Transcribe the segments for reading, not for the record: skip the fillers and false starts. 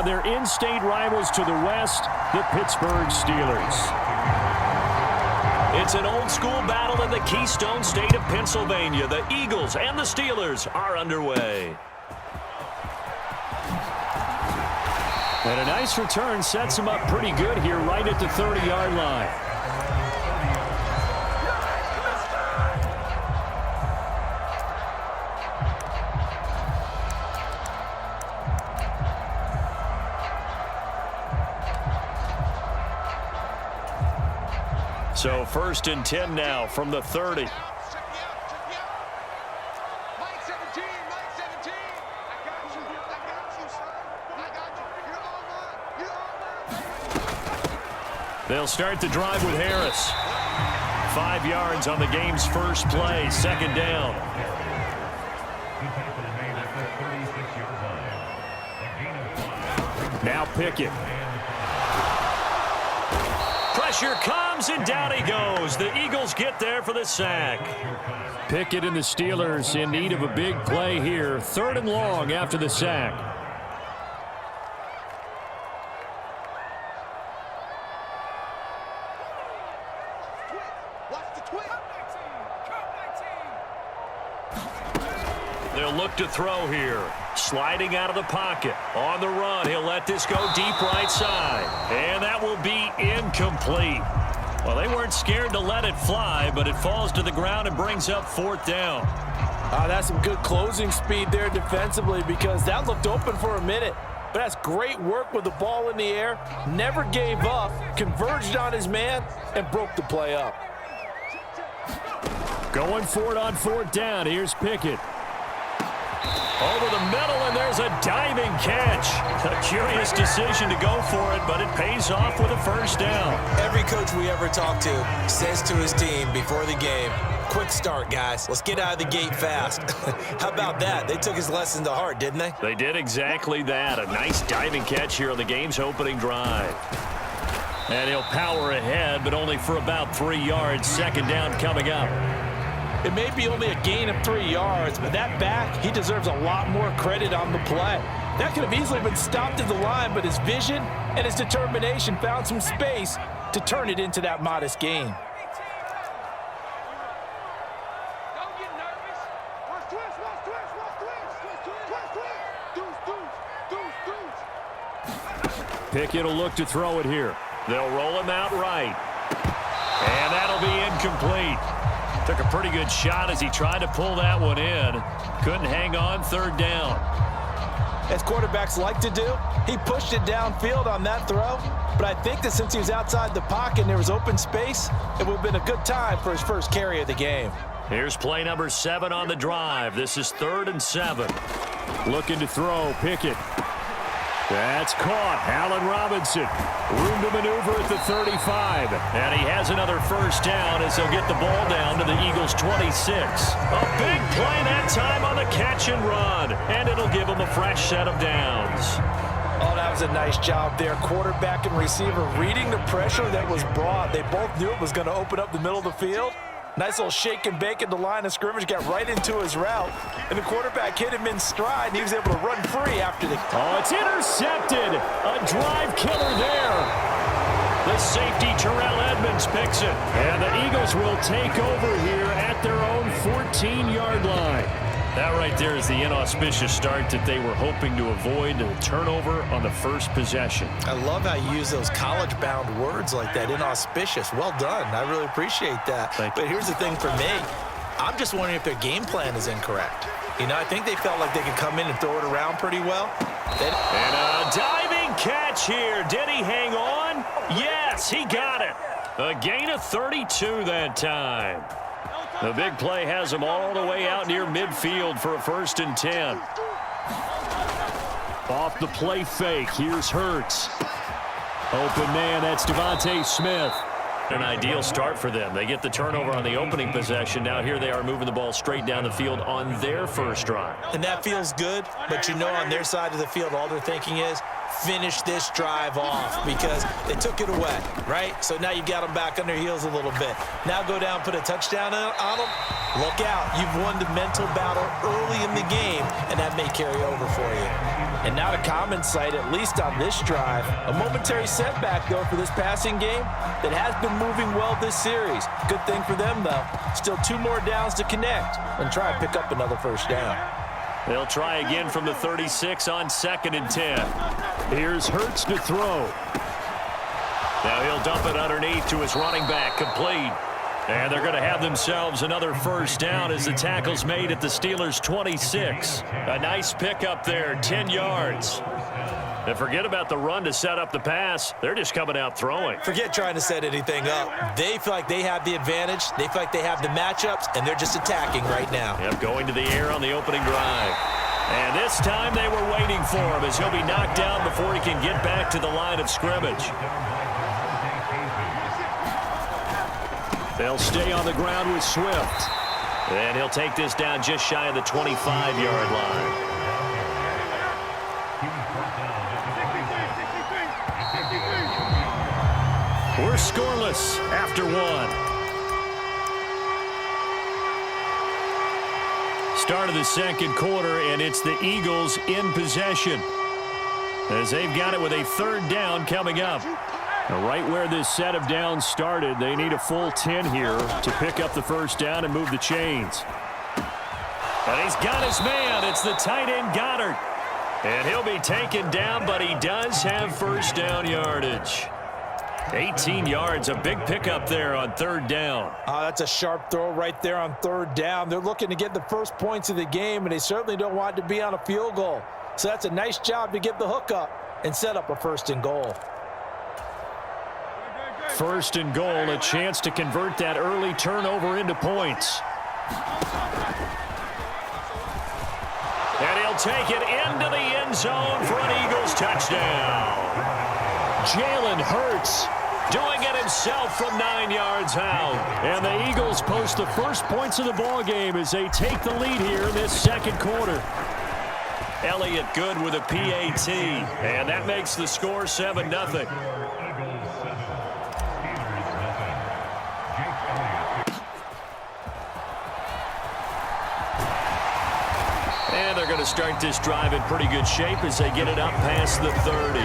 and their in-state rivals to the west, the Pittsburgh Steelers. It's an old-school battle in the Keystone State of Pennsylvania. The Eagles and the Steelers are underway. And a nice return sets him up pretty good here right at the 30-yard line. So 1st and 10 now from the 30. They'll start the drive with Harris. 5 yards on the game's first play, 2nd down. Now Pickett. Pressure comes, and down he goes. The Eagles get there for the sack. Pickett and the Steelers in need of a big play here. 3rd and long after the sack. They'll look to throw here. Sliding out of the pocket. On the run, he'll let this go deep right side. And that will be incomplete. Well, they weren't scared to let it fly, but it falls to the ground and brings up 4th down. That's some good closing speed there defensively, because that looked open for a minute. But that's great work with the ball in the air. Never gave up, converged on his man, and broke the play up. Going for it on 4th down. Here's Pickett. Over the middle, and there's a diving catch. A curious decision to go for it, but it pays off with a 1st down. Every coach we ever talk to says to his team before the game, quick start, guys. Let's get out of the gate fast. How about that? They took his lesson to heart, didn't they? They did exactly that. A nice diving catch here on the game's opening drive. And he'll power ahead, but only for about 3 yards. 2nd down coming up. It may be only a gain of 3 yards, but that back, he deserves a lot more credit on the play. That could have easily been stopped at the line, but his vision and his determination found some space to turn it into that modest gain. Pickett will look to throw it here. They'll roll him out right. And that'll be incomplete. Took a pretty good shot as he tried to pull that one in. Couldn't hang on. 3rd down. As quarterbacks like to do, he pushed it downfield on that throw. But I think that since he was outside the pocket and there was open space, it would have been a good time for his first carry of the game. Here's play number 7 on the drive. This is 3rd and 7. Looking to throw. Pickett. That's caught. Allen Robinson. Room to maneuver at the 35. And he has another 1st down as he'll get the ball down to the Eagles' 26. A big play that time on the catch and run. And it'll give him a fresh set of downs. Oh, that was a nice job there. Quarterback and receiver reading the pressure that was brought. They both knew it was going to open up the middle of the field. Nice little shake and bake at the line of scrimmage, got right into his route, and the quarterback hit him in stride, and he was able to run free after the... Oh, it's intercepted. A drive killer there. The safety, Terrell Edmonds, picks it. And the Eagles will take over here at their own 14-yard line. That right there is the inauspicious start that they were hoping to avoid, a turnover on the first possession. I love how you use those college-bound words like that, inauspicious. Well done. I really appreciate that. But here's the thing for me. I'm just wondering if their game plan is incorrect. You know, I think they felt like they could come in and throw it around pretty well. And a diving catch here. Did he hang on? Yes, he got it. A gain of 32 that time. The big play has him all the way out near midfield for a 1st and 10. Off the play fake, here's Hurts. Open man, that's Devontae Smith. An ideal start for them. They get the turnover on the opening possession. Now here they are moving the ball straight down the field on their first drive. And that feels good, but you know on their side of the field all they're thinking is, finish this drive off, because they took it away, right? So now you've got them back on their heels a little bit. Now go down, put a touchdown on them. Look out. You've won the mental battle early in the game, and that may carry over for you. And not a common sight, at least on this drive. A momentary setback, though, for this passing game that has been moving well this series. Good thing for them, though. Still 2 more downs to connect and try and pick up another first down. They'll try again from the 36 on 2nd and 10. Here's Hurts to throw. Now he'll dump it underneath to his running back, complete. And they're going to have themselves another first down as the tackle's made at the Steelers' 26. A nice pickup there, 10 yards. And forget about the run to set up the pass. They're just coming out throwing. Forget trying to set anything up. They feel like they have the advantage. They feel like they have the matchups, and they're just attacking right now. Yep, going to the air on the opening drive. And this time they were waiting for him as he'll be knocked down before he can get back to the line of scrimmage. They'll stay on the ground with Swift. And he'll take this down just shy of the 25-yard line. We're scoreless after 1. Start of the second quarter, and it's the Eagles in possession as they've got it with a 3rd down coming up. Now, right where this set of downs started, they need a full 10 here to pick up the first down and move the chains. And he's got his man. It's the tight end Goddard. And he'll be taken down, but he does have first down yardage. 18 yards, a big pickup there on 3rd down. That's a sharp throw right there on 3rd down. They're looking to get the first points of the game, and they certainly don't want to be on a field goal. So that's a nice job to get the hook up and set up a 1st and goal. 1st and goal, a chance to convert that early turnover into points. And he'll take it into the end zone for an Eagles touchdown. Jalen Hurts doing it himself from 9 yards out. And the Eagles post the first points of the ball game as they take the lead here in this second quarter. Elliott good with a PAT, and that makes the score 7-0. And they're going to start this drive in pretty good shape as they get it up past the 30.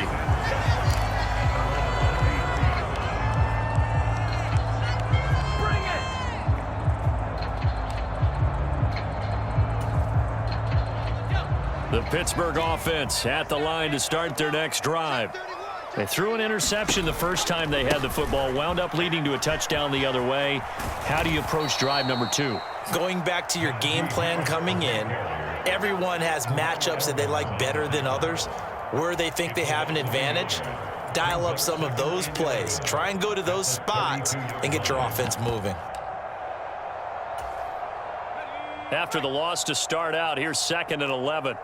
The Pittsburgh offense at the line to start their next drive. They threw an interception the first time they had the football, wound up leading to a touchdown the other way. How do you approach drive number 2? Going back to your game plan coming in, everyone has matchups that they like better than others, where they think they have an advantage. Dial up some of those plays. Try and go to those spots and get your offense moving. After the loss to start out, here's 2nd and 11.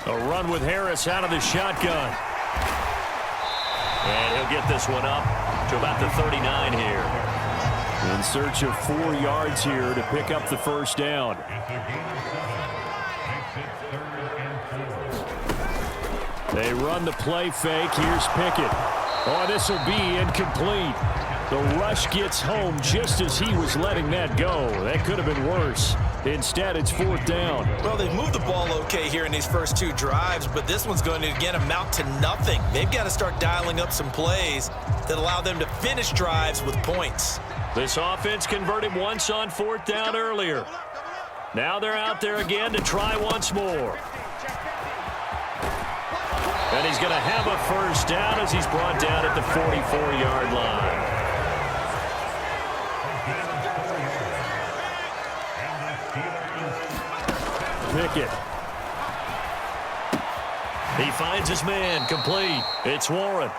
A run with Harris out of the shotgun. And he'll get this one up to about the 39 here. In search of 4 yards here to pick up the first down. They run the play fake. Here's Pickett. Oh, this will be incomplete. The rush gets home just as he was letting that go. That could have been worse. Instead, it's 4th down. Well, they've moved the ball okay here in these first 2 drives, but this one's going to, again, amount to nothing. They've got to start dialing up some plays that allow them to finish drives with points. This offense converted once on 4th down earlier. Now they're out there again to try once more. And he's going to have a first down as he's brought down at the 44-yard line. Pickett. He finds his man, complete. It's Warren.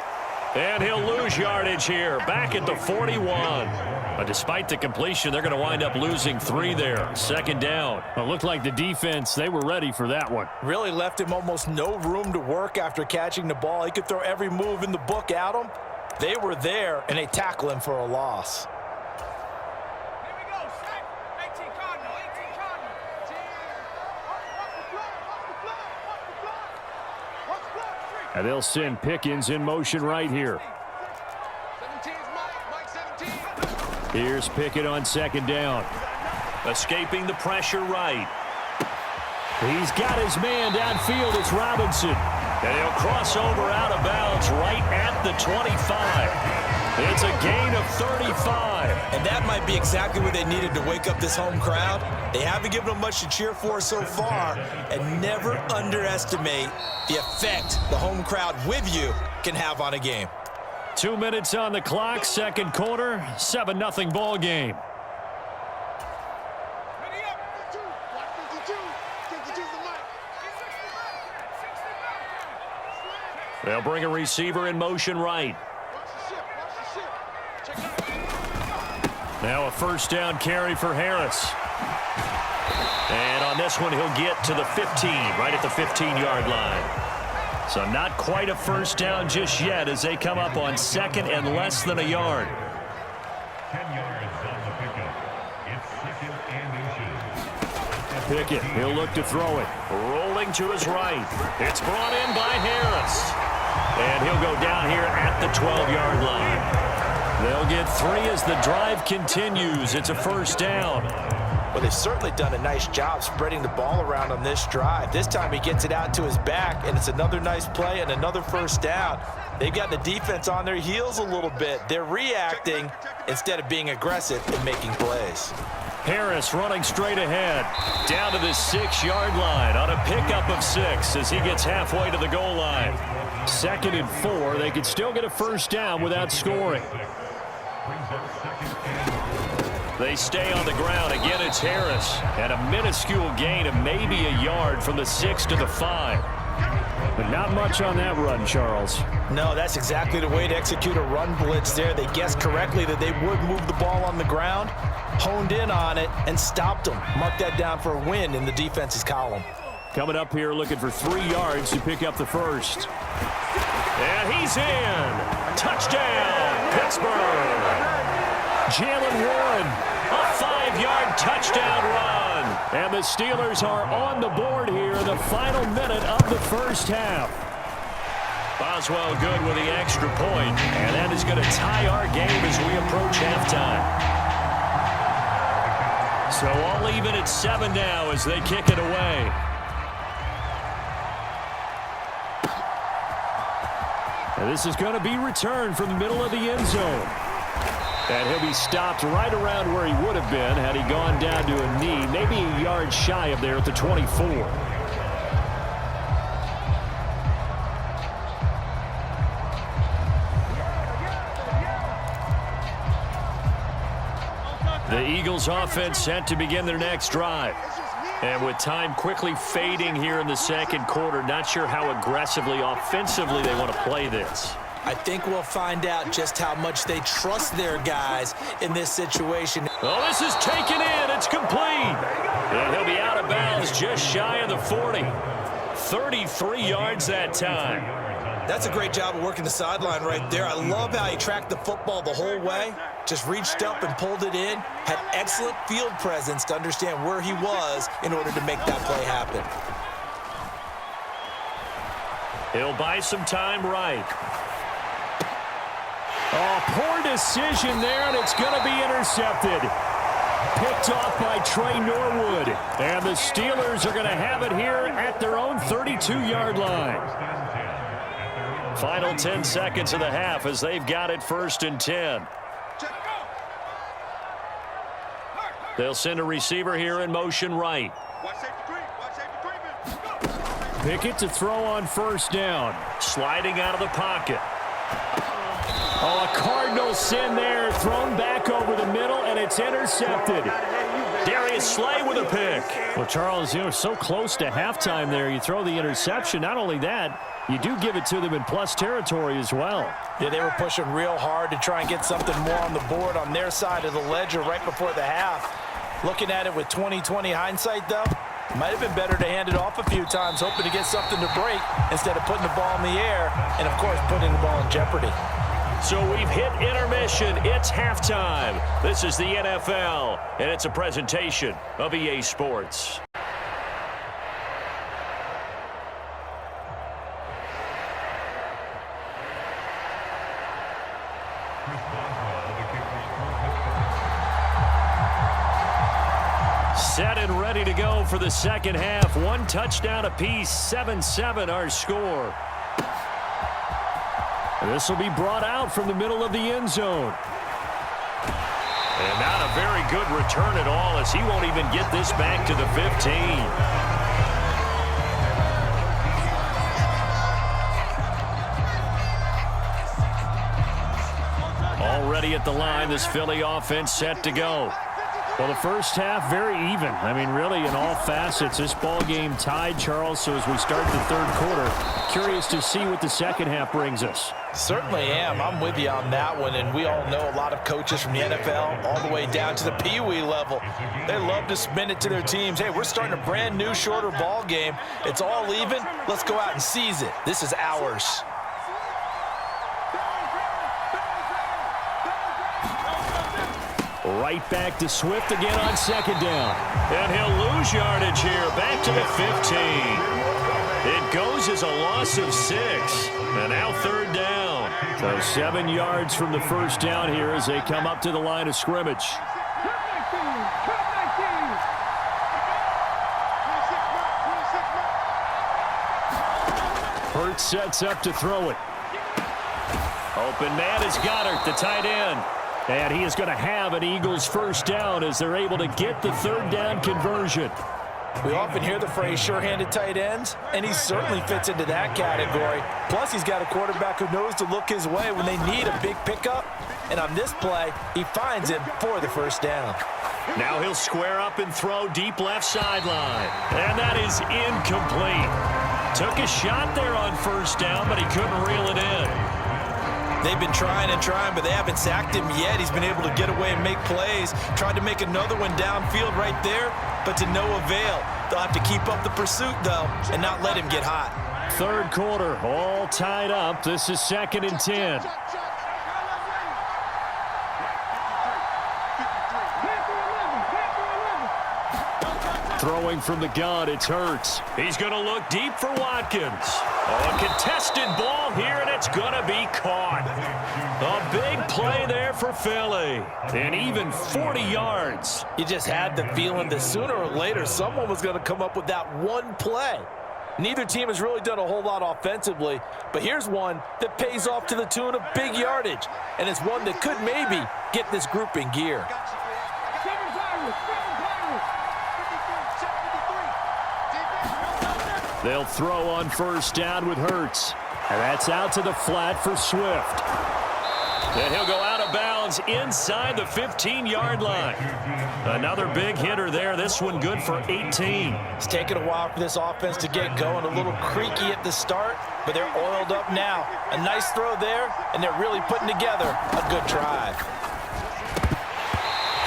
And he'll lose yardage here, back at the 41. But despite the completion, they're going to wind up losing 3 there. 2nd down. It looked like the defense, they were ready for that one. Really left him almost no room to work after catching the ball. He could throw every move in the book at him. They were there, and they tackle him for a loss. And they'll send Pickens in motion right here. Here's Pickett on second down. Escaping the pressure right. He's got his man downfield. It's Robinson. And he'll cross over out of bounds right at the 25. It's a gain of 35. And that might be exactly what they needed to wake up this home crowd. They haven't given them much to cheer for so far. And never underestimate the effect the home crowd with you can have on a game. 2 minutes on the clock, second quarter, 7-0 ball game. They'll bring a receiver in motion right. Now a first down carry for Harris. And on this one, he'll get to the 15, right at the 15-yard line. So not quite a first down just yet as they come up on second and less than a yard. 10 yards on the pickup. It's second and 8. Pickett, he'll look to throw it. Rolling to his right. It's brought in by Harris. And he'll go down here at the 12-yard line. They'll get 3 as the drive continues. It's a first down. Well, they've certainly done a nice job spreading the ball around on this drive. This time he gets it out to his back, and it's another nice play and another first down. They've got the defense on their heels a little bit. They're reacting instead of being aggressive and making plays. Harris running straight ahead. Down to the 6-yard line on a pickup of 6 as he gets halfway to the goal line. 2nd and 4. They could still get a first down without scoring. They stay on the ground. Again, it's Harris. And a minuscule gain of maybe a yard from the 6 to the 5. But not much on that run, Charles. No, that's exactly the way to execute a run blitz there. They guessed correctly that they would move the ball on the ground, honed in on it, and stopped them. Mark that down for a win in the defense's column. Coming up here looking for 3 yards to pick up the first. And he's in. Touchdown, Pittsburgh. Jalen Warren. A 5-yard touchdown run. And the Steelers are on the board here in the final minute of the first half. Boswell good with the extra point. And that is going to tie our game as we approach halftime. So all even at 7 now as they kick it away. And this is going to be returned from the middle of the end zone. And he'll be stopped right around where he would have been had he gone down to a knee, maybe a yard shy of there at the 24. The Eagles offense set to begin their next drive. And with time quickly fading here in the second quarter, not sure how aggressively, offensively they want to play this. I think we'll find out just how much they trust their guys in this situation. Oh, this is taken in. It's complete. And he'll be out of bounds just shy of the 40. 33 yards that time. That's a great job of working the sideline right there. I love how he tracked the football the whole way. Just reached up and pulled it in. Had excellent field presence to understand where he was in order to make that play happen. He'll buy some time right. Oh, poor decision there, and it's going to be intercepted. Picked off by Trey Norwood. And the Steelers are going to have it here at their own 32-yard line. Final 10 seconds of the half as they've got it 1st and 10. They'll send a receiver here in motion right. Pickett to throw on first down. Sliding out of the pocket. Oh, a Cardinal sin there, thrown back over the middle, and it's intercepted. Darius Slay with a pick. Well, Charles, you know, so close to halftime there, you throw the interception. Not only that, you do give it to them in plus territory as well. Yeah, they were pushing real hard to try and get something more on the board on their side of the ledger right before the half. Looking at it with 20/20 hindsight, though, might have been better to hand it off a few times, hoping to get something to break instead of putting the ball in the air and, of course, putting the ball in jeopardy. So we've hit intermission. It's halftime. This is the NFL, and it's a presentation of EA Sports. Set and ready to go for the second half. One touchdown apiece, 7-7 our score. This will be brought out from the middle of the end zone. And not a very good return at all, as he won't even get this back to the 15. Already at the line, this Philly offense set to go. Well, the first half, very even. I mean, really, in all facets, this ball game tied, Charles. So as we start the third quarter, curious to see what the second half brings us. Certainly am. I'm with you on that one. And we all know a lot of coaches from the NFL all the way down to the Pee-wee level. They love to spin it to their teams. Hey, we're starting a brand new, shorter ball game. It's all even. Let's go out and seize it. This is ours. Right back to Swift again on second down. And he'll lose yardage here, back to the 15. It goes as a loss of 6. And now third down. So 7 yards from the first down here as they come up to the line of scrimmage. Hurts sets up to throw it. Open man is Goddard, the tight end. And he is going to have an Eagles first down as they're able to get the third down conversion. We often hear the phrase sure-handed tight ends, and he certainly fits into that category. Plus, he's got a quarterback who knows to look his way when they need a big pickup. And on this play, he finds him for the first down. Now he'll square up and throw deep left sideline. And that is incomplete. Took a shot there on first down, but he couldn't reel it in. They've been trying and trying, but they haven't sacked him yet. He's been able to get away and make plays. Tried to make another one downfield right there, but to no avail. They'll have to keep up the pursuit, though, and not let him get hot. Third quarter, all tied up. This is 2nd and 10. Throwing from the gun, it's Hurts. He's going to look deep for Watkins. Oh, a contested ball here, and it's going to be caught. A big play there for Philly. And even 40 yards. You just had the feeling that sooner or later someone was going to come up with that one play. Neither team has really done a whole lot offensively, but here's one that pays off to the tune of big yardage, and it's one that could maybe get this group in gear. They'll throw on first down with Hurts. And that's out to the flat for Swift. And he'll go out of bounds inside the 15-yard line. Another big hitter there. This one good for 18. It's taken a while for this offense to get going. A little creaky at the start, but they're oiled up now. A nice throw there, and they're really putting together a good drive.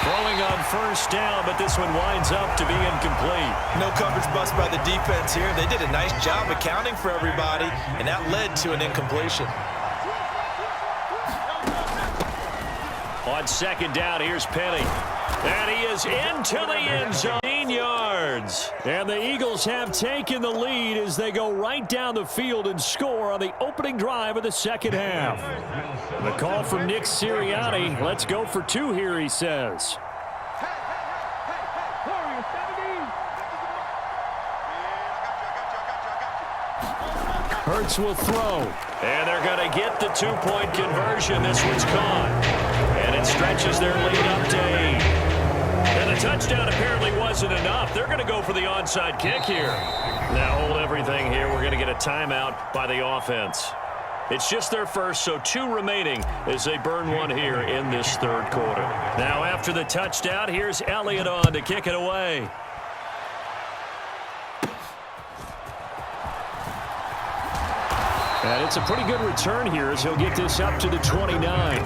Throwing on first down, but this one winds up to be incomplete. No coverage bust by the defense here. They did a nice job accounting for everybody, and that led to an incompletion. On second down, here's Penny. And he is into the end zone. 18 yards. And the Eagles have taken the lead as they go right down the field and score on the opening drive of the second half. The call from Nick Sirianni. Let's go for 2 here, he says. Hurts will throw. And they're going to get the 2-point conversion. This one's caught. And it stretches their lead up to 8. And the touchdown apparently wasn't enough. They're going to go for the onside kick here. Now hold everything here. We're going to get a timeout by the offense. It's just their first, so 2 remaining as they burn one here in this third quarter. Now after the touchdown, here's Elliott on to kick it away. And it's a pretty good return here as he'll get this up to the 29.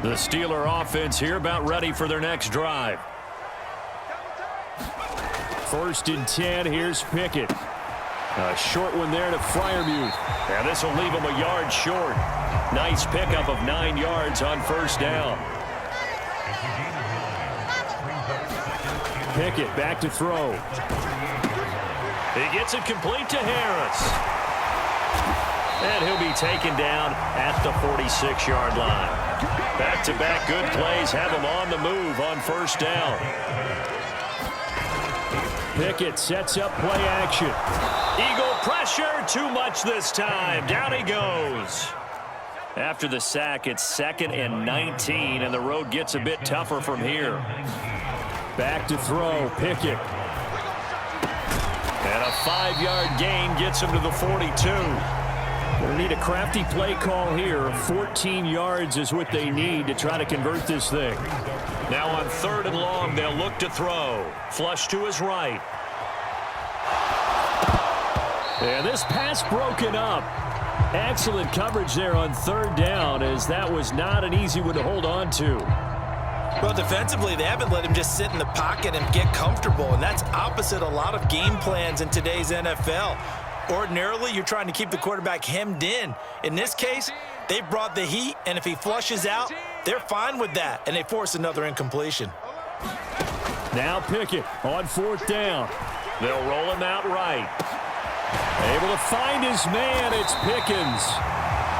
The Steeler offense here about ready for their next drive. 1st and 10. Here's Pickett. A short one there to Freiermuth. And this will leave him a yard short. Nice pickup of 9 yards on first down. Pickett back to throw. He gets it complete to Harris. And he'll be taken down at the 46-yard line. Back-to-back good plays have him on the move on first down. Pickett sets up play action. Eagle pressure, too much this time. Down he goes. After the sack, it's 2nd and 19, and the road gets a bit tougher from here. Back to throw, Pickett. And a 5-yard gain gets him to the 42. Gonna need a crafty play call here. 14 yards is what they need to try to convert this thing. Now on 3rd and long, they'll look to throw. Flush to his right. And this pass broken up. Excellent coverage there on 3rd down, as that was not an easy one to hold on to. Well, defensively, they haven't let him just sit in the pocket and get comfortable, and that's opposite a lot of game plans in today's NFL. Ordinarily, you're trying to keep the quarterback hemmed in. In this case, they brought the heat, and if he flushes out, they're fine with that, and they force another incompletion. Now Pickett on 4th down. They'll roll him out right. Able to find his man, it's Pickens.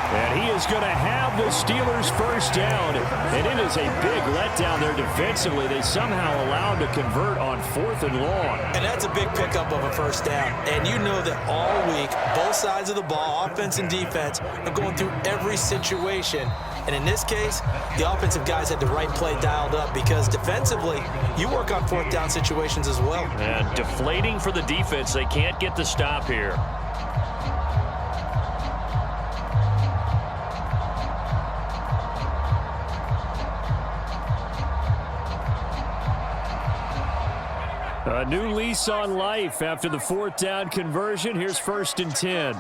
And he is going to have the Steelers' first down. And it is a big letdown there defensively. They somehow allowed to convert on 4th and long. And that's a big pickup of a first down. And you know that all week, both sides of the ball, offense and defense, are going through every situation. And in this case, the offensive guys had the right play dialed up, because defensively, you work on 4th down situations as well. And deflating for the defense. They can't get the stop here. A new lease on life after the 4th down conversion. Here's 1st and 10.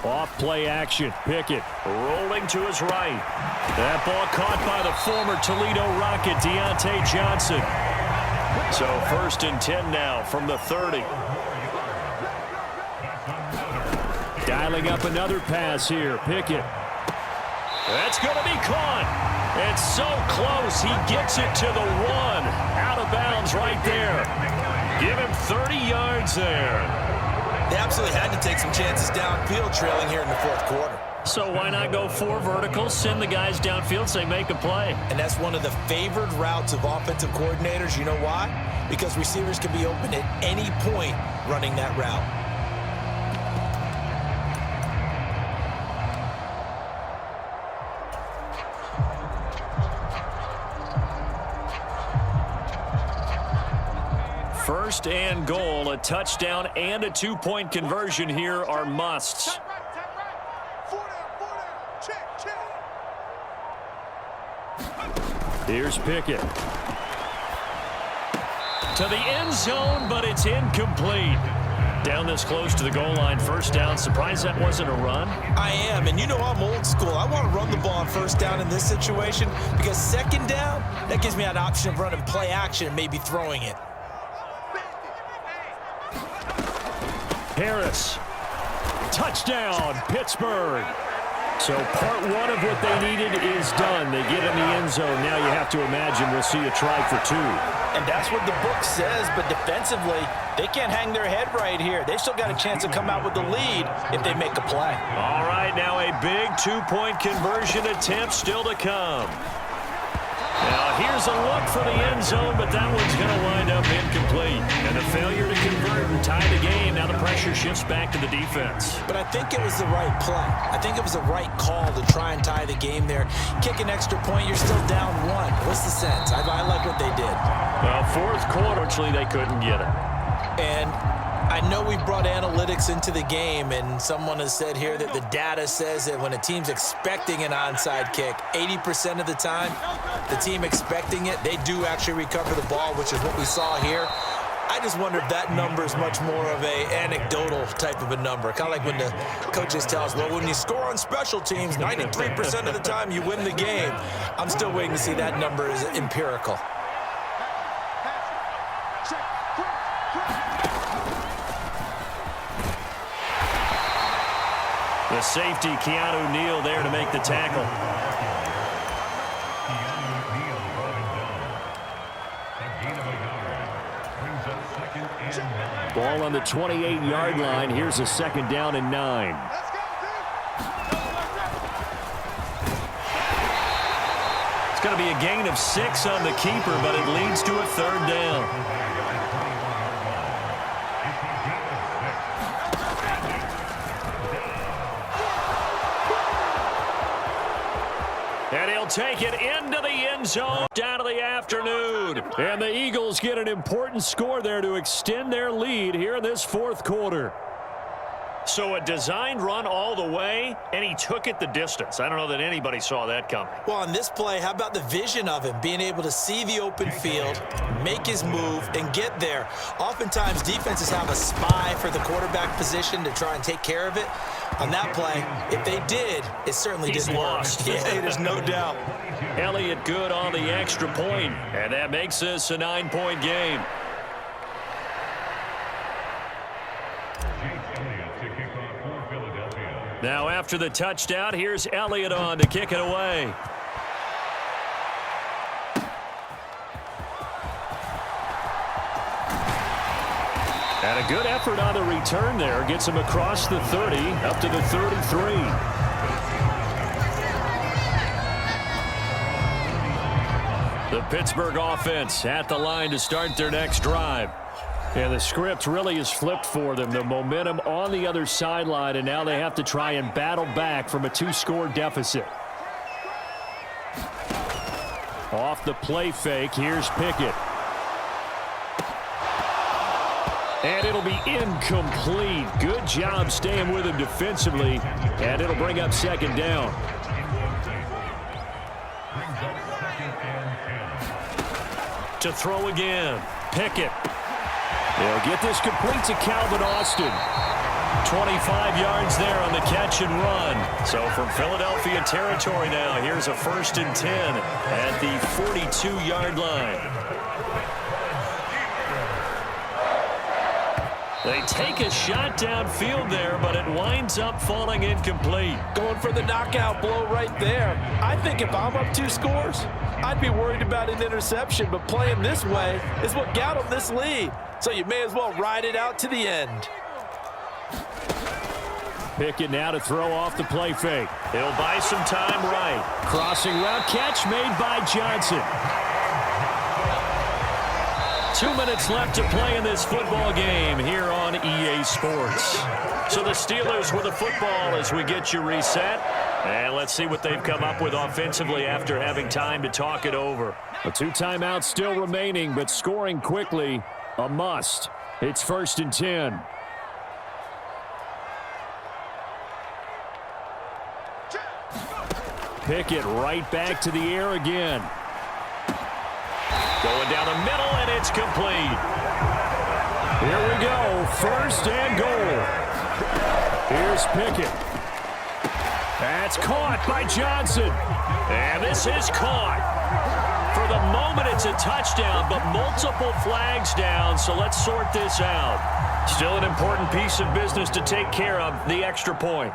Off play action. Pickett rolling to his right. That ball caught by the former Toledo Rocket, Deontay Johnson. So 1st and 10 now from the 30. Dialing up another pass here. Pickett. That's going to be caught. It's so close. He gets it to the 1. Out of bounds right there. Give him 30 yards there. They absolutely had to take some chances downfield trailing here in the 4th quarter. So why not go 4 verticals, send the guys downfield, say make a play. And that's one of the favored routes of offensive coordinators. You know why? Because receivers can be open at any point running that route. First and goal, a touchdown and a 2-point conversion here are musts. Here's Pickett. To the end zone, but it's incomplete. Down this close to the goal line, first down. Surprised that wasn't a run? I am, and you know I'm old school. I want to run the ball on first down in this situation, because 2nd down, that gives me an option of running play action and maybe throwing it. Harris. Touchdown, Pittsburgh. So part 1 of what they needed is done. They get in the end zone. Now you have to imagine we'll see a try for 2. And that's what the book says, but defensively, they can't hang their head right here. They've still got a chance to come out with the lead if they make a play. All right, now a big 2-point conversion attempt still to come. Now here's a look for the end zone, but that one's going to wind up incomplete. And the failure to convert and tie the game. Now the pressure shifts back to the defense. But I think it was the right play. I think it was the right call to try and tie the game there. Kick an extra point, you're still down 1. What's the sense? I like what they did. Well, 4th quarter, actually, they couldn't get it. And I know we brought analytics into the game, and someone has said here that the data says that when a team's expecting an onside kick, 80% of the time, the team expecting it, they do actually recover the ball, which is what we saw here. I just wonder if that number is much more of a anecdotal type of a number. Kind of like when the coaches tell us, well, when you score on special teams, 93% of the time you win the game. I'm still waiting to see that number is empirical. The safety, Keanu Neal, there to make the tackle. Ball on the 28-yard line. Here's a 2nd down and 9. going to be a gain of 6 on the keeper, but it leads to a third down. And he'll take it into the end zone down to the afternoon. And the Eagles get an important score there to extend their lead here in this fourth quarter. So a designed run all the way, and he took it the distance. I don't know that anybody saw that coming. Well, on this play, how about the vision of him, being able to see the open field, make his move, and get there. Oftentimes, defenses have a spy for the quarterback position to try and take care of it. On that play, if they did, it certainly didn't work. Yeah, there's no doubt. Elliott good on the extra point, and that makes this a 9-point game. Now after the touchdown, here's Elliott on to kick it away. And a good effort on the return there. Gets him across the 30, up to the 33. The Pittsburgh offense at the line to start their next drive. And the script really is flipped for them. The momentum on the other sideline, and now they have to try and battle back from a 2-score deficit. Off the play fake, here's Pickett. And it'll be incomplete. Good job staying with him defensively, and it'll bring up second down. To throw again, Pickett. They'll get this complete to Calvin Austin. 25 yards there on the catch and run. So from Philadelphia territory now, here's a 1st and 10 at the 42-yard line. They take a shot downfield there, but it winds up falling incomplete. Going for the knockout blow right there. I think if I'm up 2 scores, I'd be worried about an interception, but playing this way is what got them this lead. So you may as well ride it out to the end. Pickett now to throw off the play fake. He'll buy some time right. Crossing route catch made by Johnson. 2 minutes left to play in this football game here on EA Sports. So the Steelers with the football as we get you reset. And let's see what they've come up with offensively after having time to talk it over. A 2 timeouts still remaining, but scoring quickly, a must. It's 1st and 10. Pickett right back to the air again. Going down the middle, and it's complete. Here we go, 1st and goal. Here's Pickett. That's caught by Johnson. And this is caught. For the moment, it's a touchdown, but multiple flags down, so let's sort this out. Still an important piece of business to take care of, the extra point.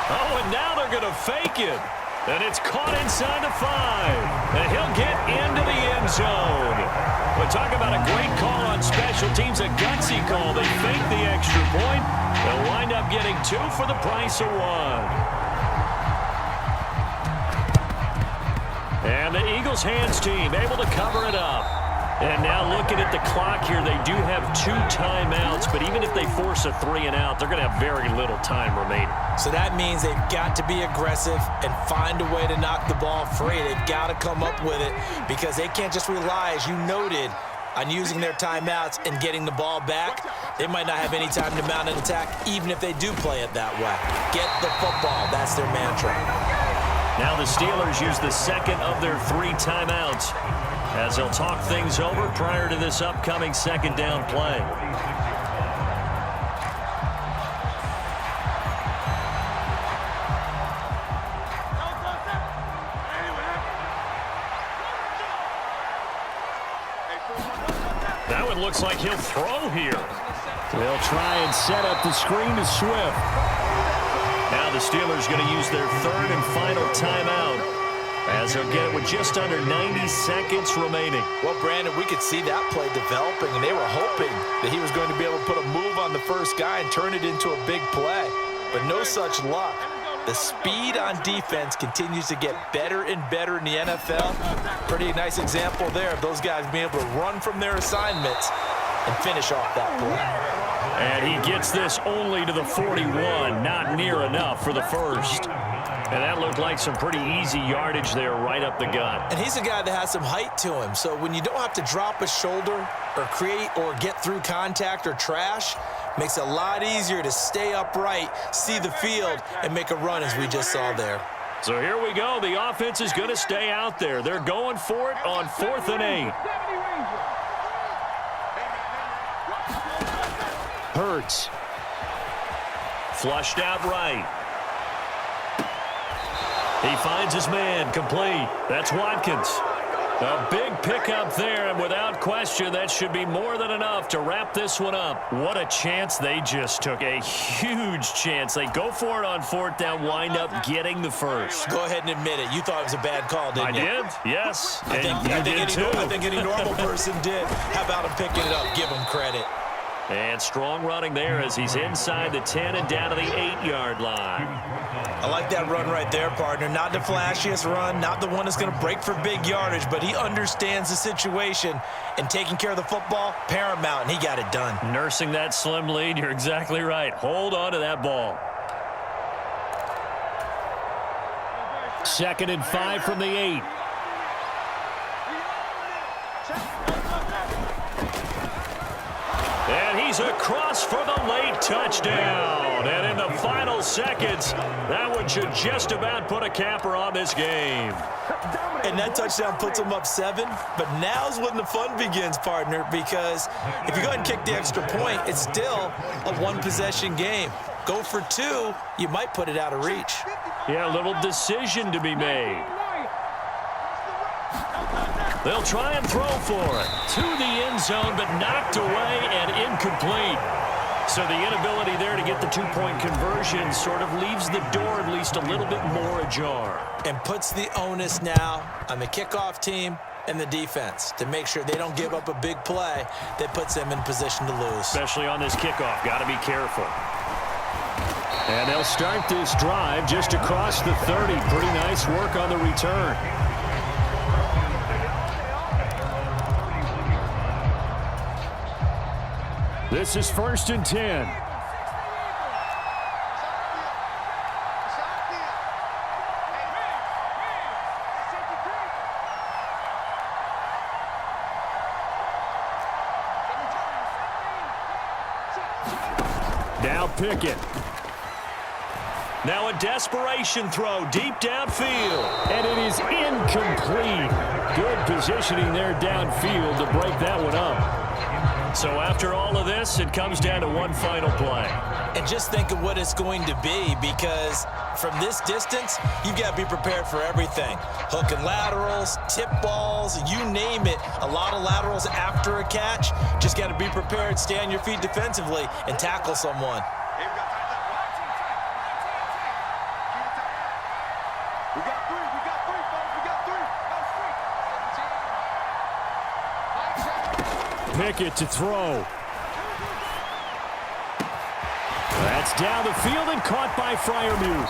Oh, and now they're going to fake it. And it's caught inside the 5. And he'll get into the end zone. We're talking about a great call on special teams, a gutsy call. They fake the extra point. They'll wind up getting 2 for the price of 1. And the Eagles hands team able to cover it up. And now looking at the clock here, they do have 2 timeouts, but even if they force a 3 and out, they're going to have very little time remaining. So that means they've got to be aggressive and find a way to knock the ball free. They've got to come up with it because they can't just rely, as you noted, on using their timeouts and getting the ball back. They might not have any time to mount an attack, even if they do play it that way. Get the football. That's their mantra. Now the Steelers use the second of their 3 timeouts as they'll talk things over prior to this upcoming second down play. That one looks like he'll throw here. They'll try and set up the screen to Swift. Now the Steelers going to use their 3rd and final timeout as they'll get it with just under 90 seconds remaining. Well, Brandon, we could see that play developing, and they were hoping that he was going to be able to put a move on the first guy and turn it into a big play. But no such luck. The speed on defense continues to get better and better in the NFL. Pretty nice example there of those guys being able to run from their assignments and finish off that play. And he gets this only to the 41, not near enough for the first. And that looked like some pretty easy yardage there right up the gut. And he's a guy that has some height to him, so when you don't have to drop a shoulder or create or get through contact or trash, makes it a lot easier to stay upright, see the field, and make a run as we just saw there. So here we go. The offense is going to stay out there. They're going for it on 4th and 8. Hurts. Flushed out right. He finds his man, complete. That's Watkins. A big pickup there, and without question, that should be more than enough to wrap this one up. What a chance they just took, a huge chance. They go for it on 4th down, wind up getting the first. Go ahead and admit it. You thought it was a bad call, didn't you? I did, yes. I think any normal person did. How about him picking it up? Give him credit. And strong running there as he's inside the 10 and down to the 8-yard line. I like that run right there, partner. Not the flashiest run, not the one that's going to break for big yardage, but he understands the situation, and taking care of the football, paramount, and he got it done. Nursing that slim lead, you're exactly right. Hold on to that ball. 2nd and 5 from the 8. And he's across for the late touchdown. And in the final seconds, that one should just about put a capper on this game. And that touchdown puts them up 7. But now's when the fun begins, partner, because if you go ahead and kick the extra point, it's still a one-possession game. Go for 2, you might put it out of reach. Yeah, a little decision to be made. They'll try and throw for it. To the end zone, but knocked away and incomplete. So the inability there to get the 2-point conversion sort of leaves the door at least a little bit more ajar. And puts the onus now on the kickoff team and the defense to make sure they don't give up a big play that puts them in position to lose. Especially on this kickoff. Got to be careful. And they'll start this drive just across the 30. Pretty nice work on the return. This is 1st and 10. Now Pickett. Now a desperation throw deep downfield. And it is incomplete. Good positioning there downfield to break that one up. So after all of this, it comes down to one final play. And just think of what it's going to be, because from this distance, you've got to be prepared for everything. Hook and laterals, tip balls, you name it. A lot of laterals after a catch. Just got to be prepared, stay on your feet defensively, and tackle someone. Pickett to throw. That's down the field and caught by Freiermuth.